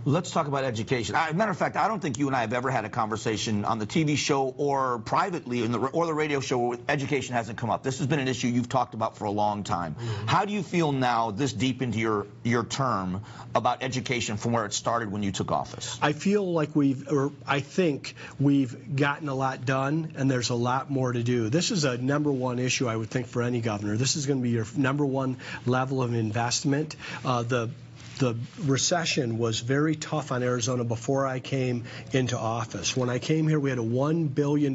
Let's talk about education. As a matter of fact, I don't think you and I have ever had a conversation on the TV show or privately or the radio show where education hasn't come up. This has been an issue you've talked about for a long time. How do you feel now, this deep into your term, about education from where it started when you took office? I feel like I think we've gotten a lot done, and there's a lot more to do. This is a #1 issue, I would think, for any governor. This is going to be your #1 level of investment. The recession was very tough on Arizona before I came into office. When I came here, we had a $1 billion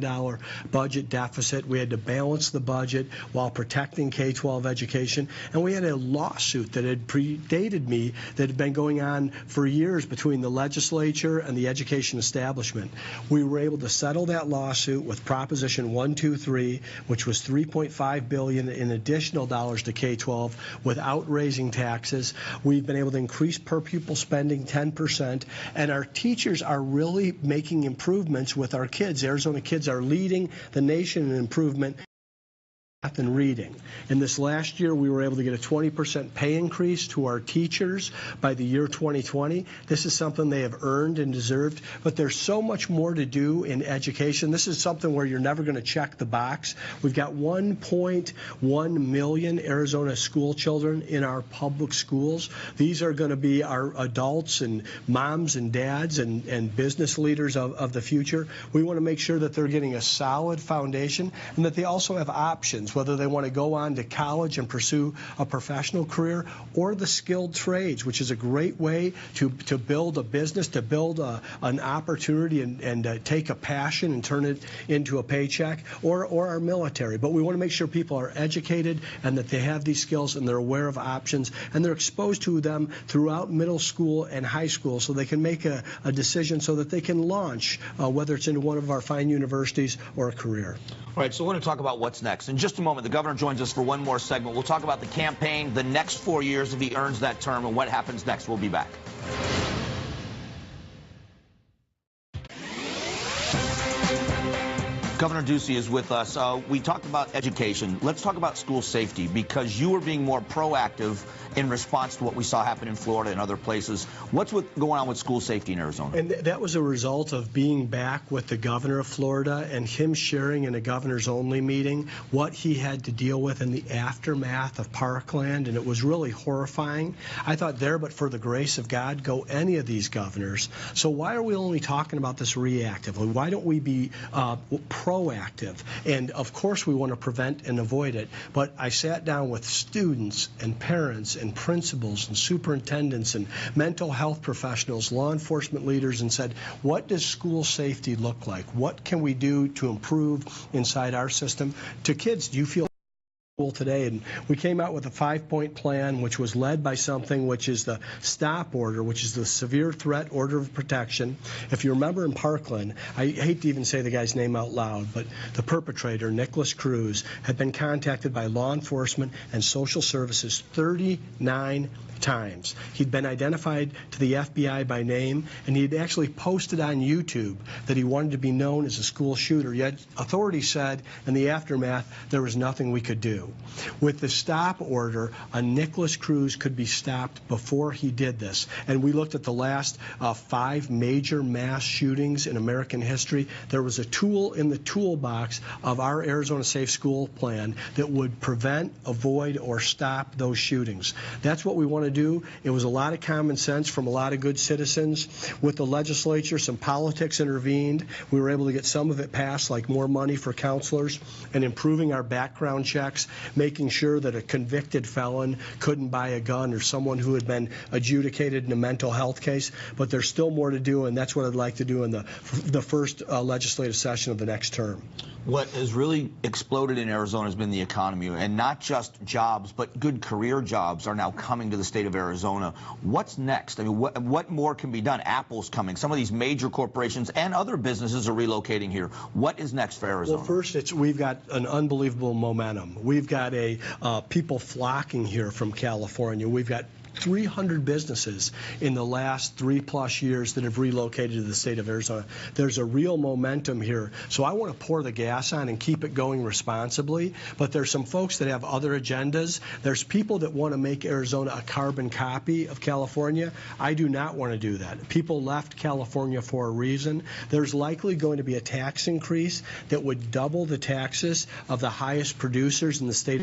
budget deficit. We had to balance the budget while protecting K-12 education. And we had a lawsuit that had predated me that had been going on for years between the legislature and the education establishment. We were able to settle that lawsuit with Proposition 123, which was $3.5 billion in additional dollars to K-12 without raising taxes. We've been able to increase per pupil spending 10%, and our teachers are really making improvements with our kids. Arizona kids are leading the nation in improvement math and reading. In this last year, we were able to get a 20% pay increase to our teachers by the year 2020. This is something they have earned and deserved, but there's so much more to do in education. This is something where you're never going to check the box. We've got 1.1 million Arizona school children in our public schools. These are going to be our adults and moms and dads and business leaders of the future. We want to make sure that they're getting a solid foundation and that they also have options, whether they want to go on to college and pursue a professional career or the skilled trades, which is a great way to build a business, to build an opportunity and take a passion and turn it into a paycheck, or our military. But we want to make sure people are educated and that they have these skills and they're aware of options and they're exposed to them throughout middle school and high school so they can make a decision so that they can launch, whether it's into one of our fine universities or a career. All right, so we're going to talk about what's next. In just a moment, the governor joins us for one more segment. We'll talk about the campaign, the next 4 years if he earns that term, and what happens next. We'll be back. Governor Ducey is with us. We talked about education. Let's talk about school safety, because you are being more proactive in response to what we saw happen in Florida and other places. What's going on with school safety in Arizona? And that was a result of being back with the governor of Florida and him sharing in a governor's only meeting what he had to deal with in the aftermath of Parkland, and it was really horrifying. I thought, there but for the grace of God, go any of these governors. So why are we only talking about this reactively? Why don't we be proactive? And of course we want to prevent and avoid it, but I sat down with students and parents and principals and superintendents and mental health professionals, law enforcement leaders, and said, what does school safety look like? What can we do to improve inside our system? To kids, do you feel today? And we came out with a 5-point plan, which was led by something which is the STOP order, which is the severe threat order of protection. If you remember in Parkland, I hate to even say the guy's name out loud, but the perpetrator, Nicholas Cruz, had been contacted by law enforcement and social services 39 times. He'd been identified to the FBI by name, and he'd actually posted on YouTube that he wanted to be known as a school shooter. Yet authorities said in the aftermath there was nothing we could do. With the STOP order, a Nicholas Cruz could be stopped before he did this. And we looked at the last 5 major mass shootings in American history. There was a tool in the toolbox of our Arizona Safe School plan that would prevent, avoid, or stop those shootings. That's what we want to do. It was a lot of common sense from a lot of good citizens. With the legislature, some politics intervened. We were able to get some of it passed, like more money for counselors and improving our background checks, making sure that a convicted felon couldn't buy a gun, or someone who had been adjudicated in a mental health case. But there's still more to do, and that's what I'd like to do in the first legislative session of the next term. What has really exploded in Arizona has been the economy, and not just jobs, but good career jobs are now coming to the state of Arizona. What's next? I mean, what more can be done? Apple's coming. Some of these major corporations and other businesses are relocating here. What is next for Arizona? Well, first, we've got an unbelievable momentum. We've got people flocking here from California. We've got 300 businesses in the last 3+ years that have relocated to the state of Arizona. There's a real momentum here. So I want to pour the gas on and keep it going responsibly, but there's some folks that have other agendas. There's people that want to make Arizona a carbon copy of California. I do not want to do that. People left California for a reason. There's likely going to be a tax increase that would double the taxes of the highest producers in the state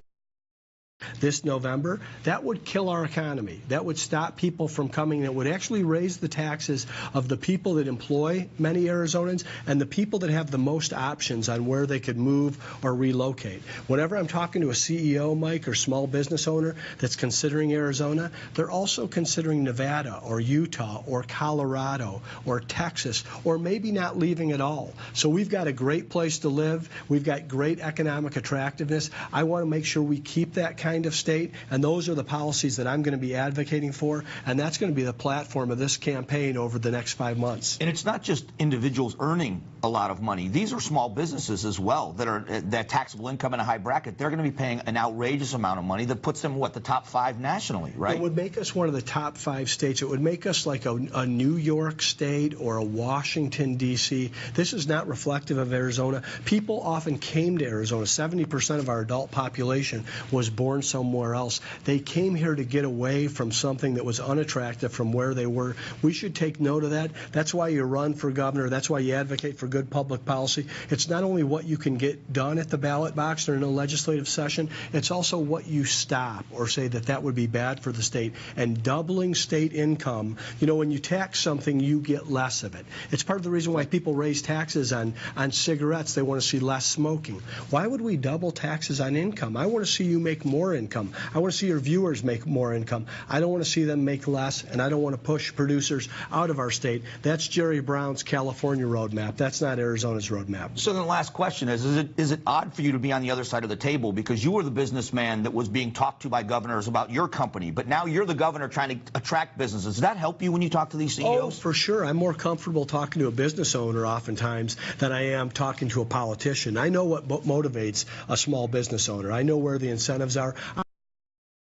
this November. That would kill our economy. That would stop people from coming. It would actually raise the taxes of the people that employ many Arizonans and the people that have the most options on where they could move or relocate. Whenever I'm talking to a CEO, Mike, or small business owner that's considering Arizona, they're also considering Nevada or Utah or Colorado or Texas, or maybe not leaving at all. So we've got a great place to live. We've got great economic attractiveness. I want to make sure we keep that kind of state, and those are the policies that I'm going to be advocating for, and that's going to be the platform of this campaign over the next 5 months. And it's not just individuals earning a lot of money. These are small businesses as well that are that taxable income in a high bracket. They're going to be paying an outrageous amount of money that puts them, what, the top 5 nationally, right? It would make us one of the top 5 states. It would make us like a New York State or a Washington, D.C. This is not reflective of Arizona. People often came to Arizona. 70% of our adult population was born somewhere else. They came here to get away from something that was unattractive from where they were. We should take note of that. That's why you run for governor. That's why you advocate for good public policy. It's not only what you can get done at the ballot box or in a legislative session, it's also what you stop or say that would be bad for the state. And doubling state income, you know, when you tax something, you get less of it. It's part of the reason why people raise taxes on cigarettes. They want to see less smoking. Why would we double taxes on income? I want to see you make more income. I want to see your viewers make more income. I don't want to see them make less, and I don't want to push producers out of our state. That's Jerry Brown's California roadmap. That's not Arizona's roadmap. So then the last question is it odd for you to be on the other side of the table, because you were the businessman that was being talked to by governors about your company, but now you're the governor trying to attract businesses. Does that help you when you talk to these CEOs? Oh, for sure. I'm more comfortable talking to a business owner oftentimes than I am talking to a politician. I know what motivates a small business owner. I know where the incentives are.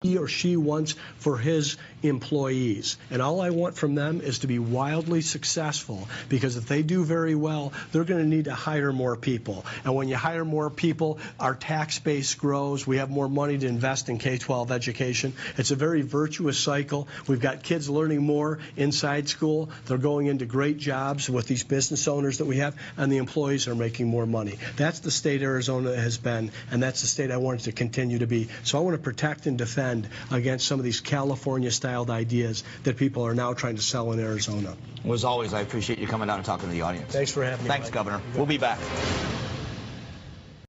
He or she wants for his employees. And all I want from them is to be wildly successful, because if they do very well, they're going to need to hire more people. And when you hire more people, our tax base grows. We have more money to invest in K-12 education. It's a very virtuous cycle. We've got kids learning more inside school. They're going into great jobs with these business owners that we have, and the employees are making more money. That's the state Arizona has been, and that's the state I want it to continue to be. So I want to protect and defend against some of these California-styled ideas that people are now trying to sell in Arizona. Well, as always, I appreciate you coming down and talking to the audience. Thanks for having me. Thanks, Mike. Governor. We'll be back.